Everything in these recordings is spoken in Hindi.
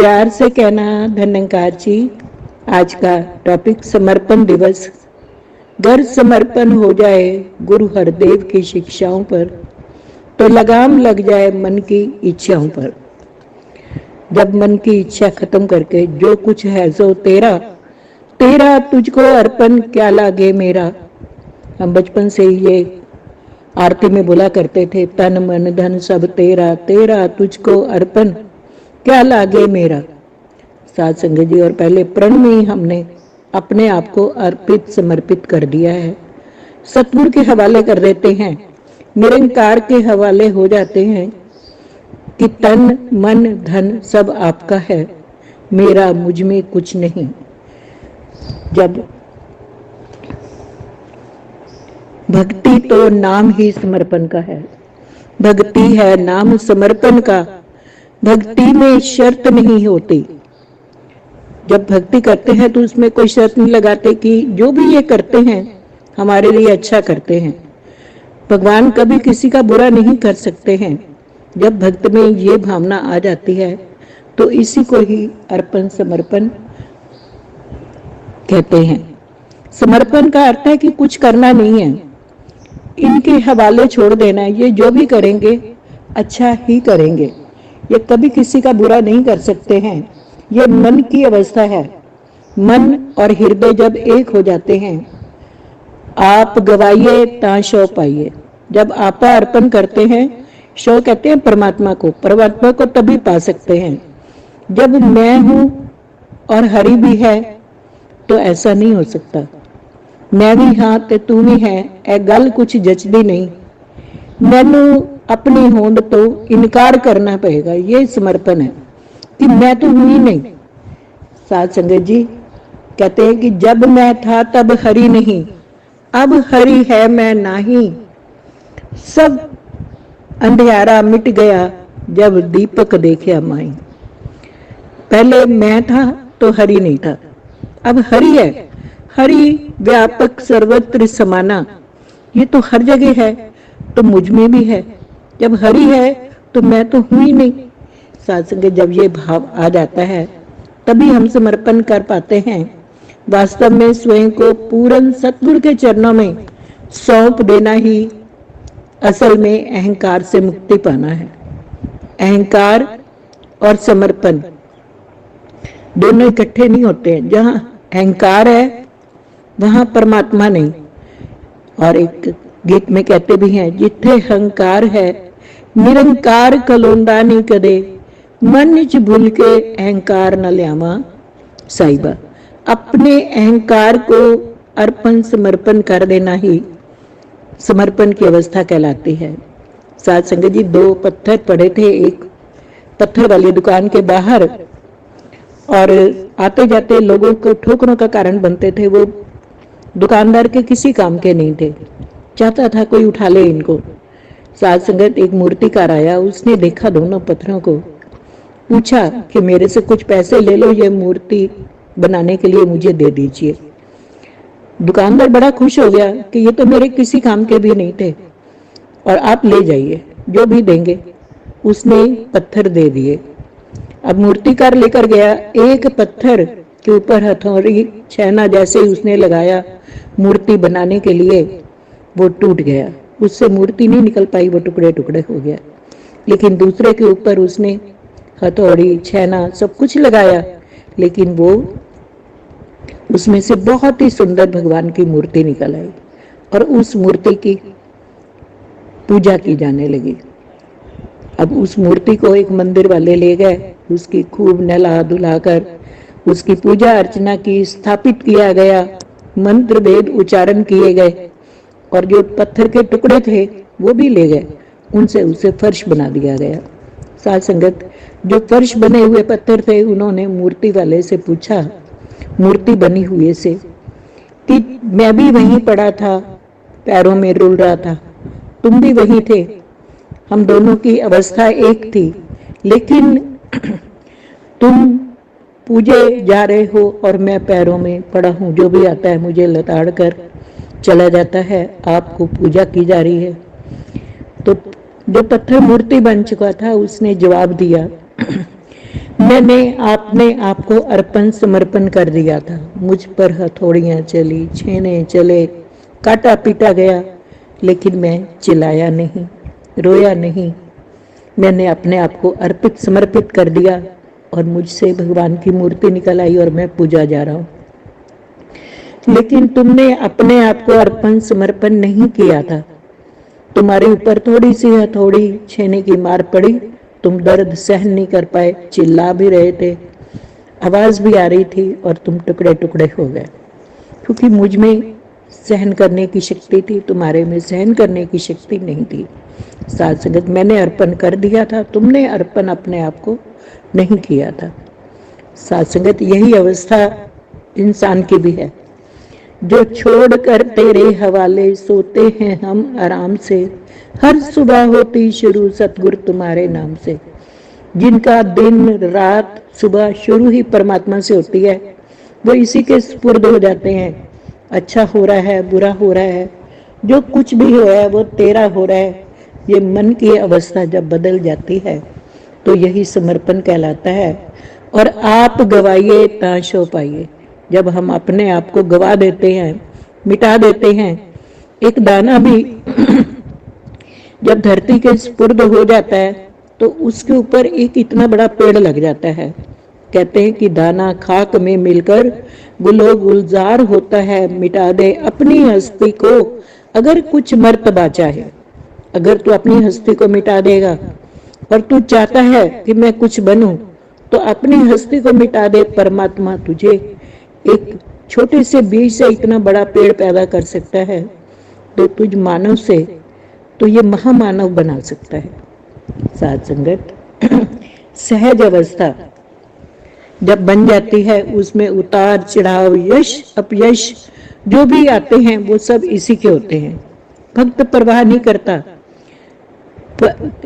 प्यार से कहना धन्यकार जी। आज का टॉपिक समर्पण दिवस। घर समर्पण हो जाए गुरु हरदेव की शिक्षाओं पर, तो लगाम लग जाए मन की इच्छाओं पर। जब मन की इच्छा खत्म करके जो कुछ है सो तेरा, तेरा तुझको अर्पण क्या लागे मेरा। हम बचपन से ही ये आरती में बोला करते थे, तन मन धन सब तेरा, तेरा तुझको अर्पण क्या लागे मेरा। साथ संगत जी, और पहले प्रण में ही हमने अपने आप को अर्पित समर्पित कर दिया है। सतगुरु के हवाले कर देते हैं, निरंकार के हवाले हो जाते हैं कि तन मन धन सब आपका है, मेरा मुझ में कुछ नहीं। जब भक्ति तो नाम ही समर्पण का है, भक्ति है नाम समर्पण का, भक्ति में शर्त नहीं होती। जब भक्ति करते हैं तो उसमें कोई शर्त नहीं लगाते कि जो भी ये करते हैं हमारे लिए अच्छा करते हैं। भगवान कभी किसी का बुरा नहीं कर सकते हैं। जब भक्त में ये भावना आ जाती है तो इसी को ही अर्पण समर्पण कहते हैं। समर्पण का अर्थ है कि कुछ करना नहीं है, इनके हवाले छोड़ देना है। ये जो भी करेंगे अच्छा ही करेंगे, ये कभी किसी का बुरा नहीं कर सकते हैं। ये मन की अवस्था है। मन और हृदय जब एक हो जाते हैं, आप गवाइए ता शो पाइए। जब आपा अर्पण करते हैं, शो कहते हैं परमात्मा को, परमात्मा को तभी पा सकते हैं। जब मैं हूं और हरि भी है तो ऐसा नहीं हो सकता। मैं भी हाँ ते तू भी है, ए गल कुछ जचदी नहीं। मैनू अपनी होंद तो इनकार करना पड़ेगा। ये समर्पण है कि मैं तो हूं ही नहीं। साथ संगत जी कहते हैं कि जब मैं था तब हरि नहीं, अब हरि है मैं नहीं। सब अंधियारा मिट गया जब दीपक देखा माई। पहले मैं था तो हरि नहीं था, अब हरि है। हरि व्यापक सर्वत्र समाना, ये तो हर जगह है, तो मुझ में भी है। जब हरि है तो मैं तो हूं ही नहीं। साथ संगत जब ये भाव आ जाता है तभी हम समर्पण कर पाते हैं। वास्तव में स्वयं को पूर्ण सतगुरु के चरणों में सौंप देना ही असल में अहंकार से मुक्ति पाना है। अहंकार और समर्पण दोनों इकट्ठे नहीं होते हैं। जहां अहंकार है वहां परमात्मा नहीं। और एक गीत में कहते भी हैं, जिथे अहंकार है निरंकार कलोंदा नहीं कदे, मन च भूल के अहंकार न लियावा साहिबा। अपने अहंकार को अर्पण समर्पण कर देना ही समर्पण की अवस्था कहलाती है। साथ संगत जी, दो पत्थर पड़े थे एक पत्थर वाली दुकान के बाहर, और आते जाते लोगों को ठोकरों का कारण बनते थे। वो दुकानदार के किसी काम के नहीं थे, चाहता था कोई उठा ले इनको। साथ संगत एक मूर्तिकार आया, उसने देखा दोनों पत्थरों को, पूछा कि मेरे से कुछ पैसे ले लो, ये मूर्ति बनाने के लिए मुझे दे दीजिए। दुकानदार बड़ा खुश हो गया कि ये तो मेरे किसी काम के भी नहीं थे, और आप ले जाइए, जो भी देंगे। उसने पत्थर दे दिए। अब मूर्तिकार लेकर गया, एक पत्थर के ऊपर हथौड़ी छेना जैसे उसने लगाया मूर्ति बनाने के लिए, वो टूट गया। उससे मूर्ति नहीं निकल पाई, वो टुकड़े टुकड़े हो गया। लेकिन दूसरे के ऊपर उसने हथौड़ी छेना सब कुछ लगाया, लेकिन वो उसमें से बहुत ही सुंदर भगवान की मूर्ति निकल आई, और उस मूर्ति की पूजा की जाने लगी। अब उस मूर्ति को एक मंदिर वाले ले गए, उसकी खूब नहला धुलाकर उसकी पूजा अर्चना की, स्थापित किया गया, मंत्र वेद उच्चारण किए गए, और जो पत्थर के टुकड़े थे वो भी ले गए, उनसे उसे फर्श बना दिया गया। साथ संगत, जो फर्श बने हुए पत्थर थे, उन्होंने मूर्ति वाले से पूछा, मूर्ति बनी हुए से, कि मैं भी वहीं पड़ा था, पैरों में रुल रहा था, तुम भी वहीं थे, हम दोनों की अवस्था एक थी, लेकिन तुम पूजे जा रहे हो और मैं पैरों में पड़ा हूं। जो भी आता है मुझे लताड़ कर चला जाता है, आपको पूजा की जा रही है। तो जो पत्थर मूर्ति बन चुका था उसने जवाब दिया, मैंने आपने आपको अर्पण समर्पण कर दिया था। मुझ पर हथौड़ियां चली, छेने चले, काटा पीटा गया, लेकिन मैं चिल्लाया नहीं, रोया नहीं। मैंने अपने आप को अर्पित समर्पित कर दिया और मुझसे भगवान की मूर्ति निकल आई और मैं पूजा जा रहा हूँ। लेकिन तुमने अपने आप को अर्पण समर्पण नहीं किया था। तुम्हारे ऊपर थोड़ी सी हथौड़ी छेने की मार पड़ी, तुम दर्द सहन नहीं कर पाए, चिल्ला भी रहे थे, आवाज भी आ रही थी और तुम टुकड़े टुकड़े हो गए। क्योंकि मुझ में सहन करने की शक्ति थी, तुम्हारे में सहन करने की शक्ति नहीं थी। साथ संगत, मैंने अर्पण कर दिया था, तुमने अर्पण अपने आप को नहीं किया था। साथ संगत, यही अवस्था इंसान की भी है। जो छोड़ कर तेरे हवाले सोते हैं हम आराम से, हर सुबह होती शुरू सतगुरु तुम्हारे नाम से। जिनका दिन रात सुबह शुरू ही परमात्मा से होती है, वो इसी के सुपुर्द हो जाते हैं। अच्छा हो रहा है, बुरा हो रहा है, जो कुछ भी हो रहा है वो तेरा हो रहा है। ये मन की अवस्था जब बदल जाती है तो यही समर्पण कहलाता है। और आप गवाइए ताशो पाइए। जब हम अपने आप को गवा देते हैं, मिटा देते हैं, एक दाना भी जब धरती के सुपुर्द हो जाता है तो उसके ऊपर एक इतना बड़ा पेड़ लग जाता है। कहते हैं कि दाना खाक में मिलकर गुलो गुलजार होता है, मिटा दे अपनी हस्ती को अगर कुछ मर्तबा चाहे। अगर तू अपनी हस्ती को मिटा देगा और तू चाहता है कि मैं कुछ बनूं, तो अपनी हस्ती को मिटा दे। परमात्मा तुझे एक छोटे से बीज से इतना बड़ा पेड़ पैदा कर सकता है, तो तुझ मानव से तो ये महामानव बना सकता है। साथ संगत, सहज अवस्था जब बन जाती है, उसमें उतार चढ़ाव, यश अपयश जो भी आते हैं वो सब इसी के होते हैं। भक्त परवाह नहीं करता।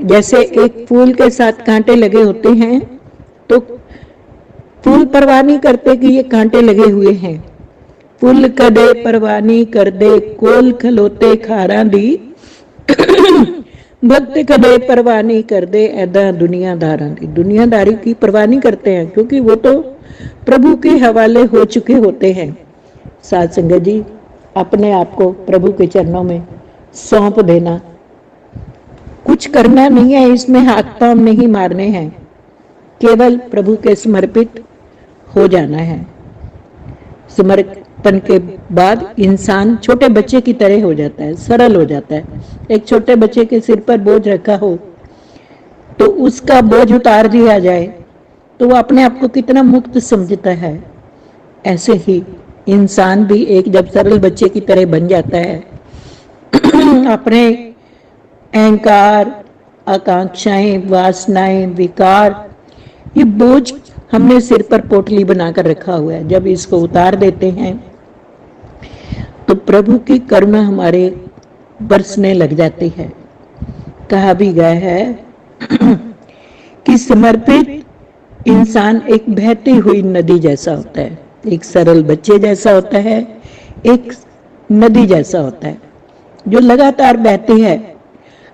जैसे एक फूल के साथ कांटे लगे होते हैं तो फूल परवाह नहीं करते कि ये कांटे लगे हुए हैं। फूल कदे परवाह नहीं कर दे, कोल खलोते खारा दी भक्त कदे परवाह नहीं कर दे, ऐदा दुनियादारा दी। दुनियादारी की परवाह नहीं करते हैं, क्योंकि वो तो प्रभु के हवाले हो चुके होते हैं। साथ संगत जी, अपने आप को प्रभु के चरणों में सौंप देना, कुछ करना नहीं है, इसमें हाथ पांव नहीं मारने हैं, केवल प्रभु के समर्पित हो जाना है। समर्पण के बाद इंसान छोटे बच्चे की तरह हो जाता है, सरल हो जाता है। एक छोटे बच्चे के सिर पर बोझ रखा हो तो उसका बोझ उतार दिया जाए तो वो अपने आप को कितना मुक्त समझता है। ऐसे ही इंसान भी एक जब सरल बच्चे की तरह बन जाता है, अपने अहंकार, आकांक्षाएं, वासनाएं, विकार, ये बोझ हमने सिर पर पोटली बनाकर रखा हुआ है, जब इसको उतार देते हैं तो प्रभु की करुणा हमारे बरसने लग जाती है। कहा भी गया है कि समर्पित इंसान एक बहती हुई नदी जैसा होता है, एक सरल बच्चे जैसा होता है, एक नदी जैसा होता है जो लगातार बहती है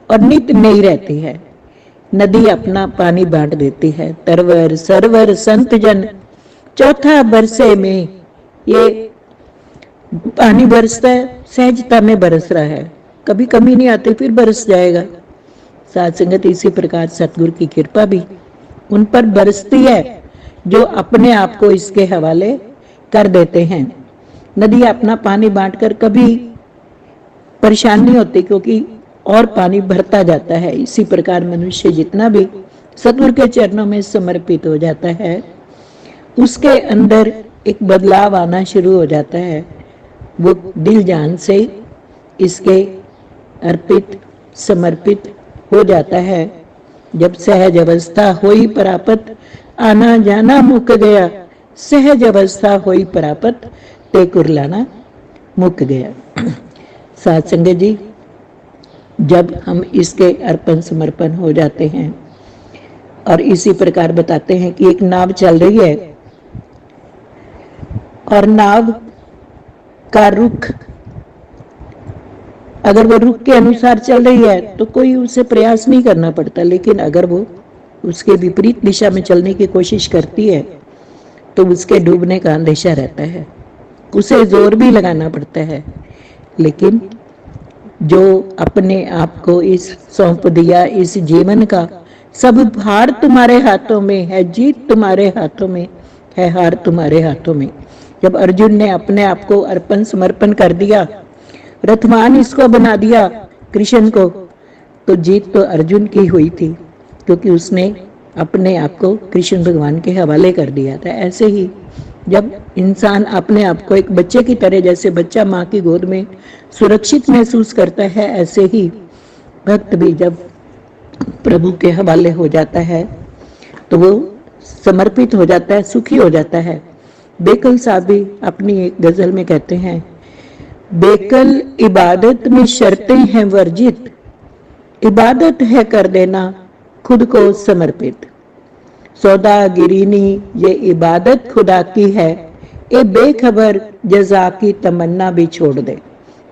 और नित्य नहीं रहती है। नदी अपना पानी बांट देती है, तरवर सरवर संत जन चौथा बरसे में। ये पानी बरसता है, सहजता में बरस रहा है, कभी कमी नहीं आती, फिर बरस जाएगा। साथ संगत, इसी प्रकार सतगुरु की कृपा भी उन पर बरसती है जो अपने आप को इसके हवाले कर देते हैं। नदी अपना पानी बांटकर कभी परेशान नहीं होती, क्योंकि और पानी भरता जाता है। इसी प्रकार मनुष्य जितना भी सतगुरु के चरणों में समर्पित हो जाता है, उसके अंदर एक बदलाव आना शुरू हो जाता है। वो दिल जान से इसके अर्पित समर्पित हो जाता है। जब सहज अवस्था होई प्राप्त, आना जाना मुक गया, सहज अवस्था होई प्राप्त, ते कुरलाना मुक गया। साथ संगत जी, जब हम इसके अर्पण समर्पण हो जाते हैं और इसी प्रकार बताते हैं कि एक नाव चल रही है और नाव का रुख, अगर वो रुख के अनुसार चल रही है तो कोई उसे प्रयास नहीं करना पड़ता, लेकिन अगर वो उसके विपरीत दिशा में चलने की कोशिश करती है तो उसके डूबने का अंदेशा रहता है। उसे जोर भी लगाना पड़ता है, लेकिन जो अपने आप को इस सौंप दिया, इस जीवन का सब भार तुम्हारे हाथों में है, जीत तुम्हारे हाथों में है, हार तुम्हारे हाथों में। जब अर्जुन ने अपने आप को अर्पण समर्पण कर दिया, रथवान इसको बना दिया कृष्ण को, तो जीत तो अर्जुन की हुई थी, क्योंकि उसने अपने आप को कृष्ण भगवान के हवाले कर दिया था। ऐसे ही जब इंसान अपने आप को एक बच्चे की तरह, जैसे बच्चा माँ की गोद में सुरक्षित महसूस करता है, ऐसे ही भक्त भी जब प्रभु के हवाले हो जाता है तो वो समर्पित हो जाता है, सुखी हो जाता है। बेकल साहब भी अपनी एक गजल में कहते हैं, बेकल इबादत में शर्तें हैं वर्जित, इबादत है कर देना खुद को समर्पित। सौदागिरीनी ये इबादत खुदा की है, ए बेखबर जजा की तमन्ना भी छोड़ दे।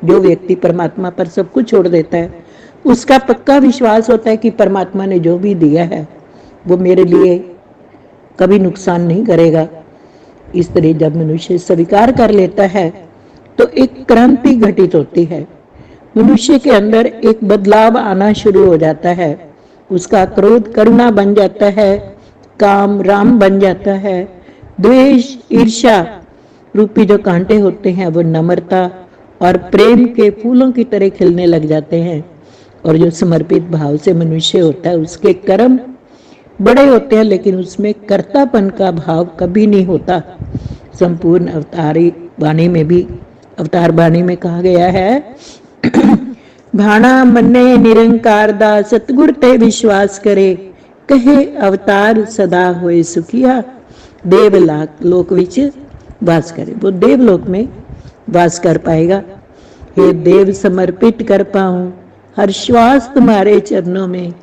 जो व्यक्ति परमात्मा पर सब कुछ छोड़ देता है, उसका पक्का विश्वास होता है कि परमात्मा ने जो भी दिया है वो मेरे लिए कभी नुकसान नहीं करेगा। इस तरह जब मनुष्य स्वीकार कर लेता है तो एक क्रांति घटित होती है, मनुष्य के अंदर एक बदलाव आना शुरू हो जाता है। उसका क्रोध करुणा बन जाता है, काम राम बन जाता है, द्वेष ईर्ष्या रूपी जो कांटे होते हैं वो नम्रता और प्रेम के फूलों की तरह खिलने लग जाते हैं। और जो समर्पित भाव से मनुष्य होता है उसके कर्म बड़े होते हैं, लेकिन उसमें कर्तापन का भाव कभी नहीं होता। संपूर्ण अवतारी वाणी में भी, अवतार वाणी में कहा गया है, भाणा मन्ने निरंकार दा सतगुर ते विश्वास करे, कहे अवतार सदा होए सुखिया, देवलाक लोक विच वास करे। वो देवलोक में वास कर पाएगा। हे देव समर्पित कर पाऊं हर श्वास तुम्हारे चरणों में,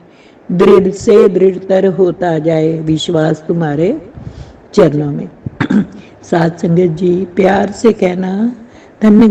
दृढ़ से दृढ़तर होता जाए विश्वास तुम्हारे चरणों में। साथ संगत जी प्यार से कहना, धन्य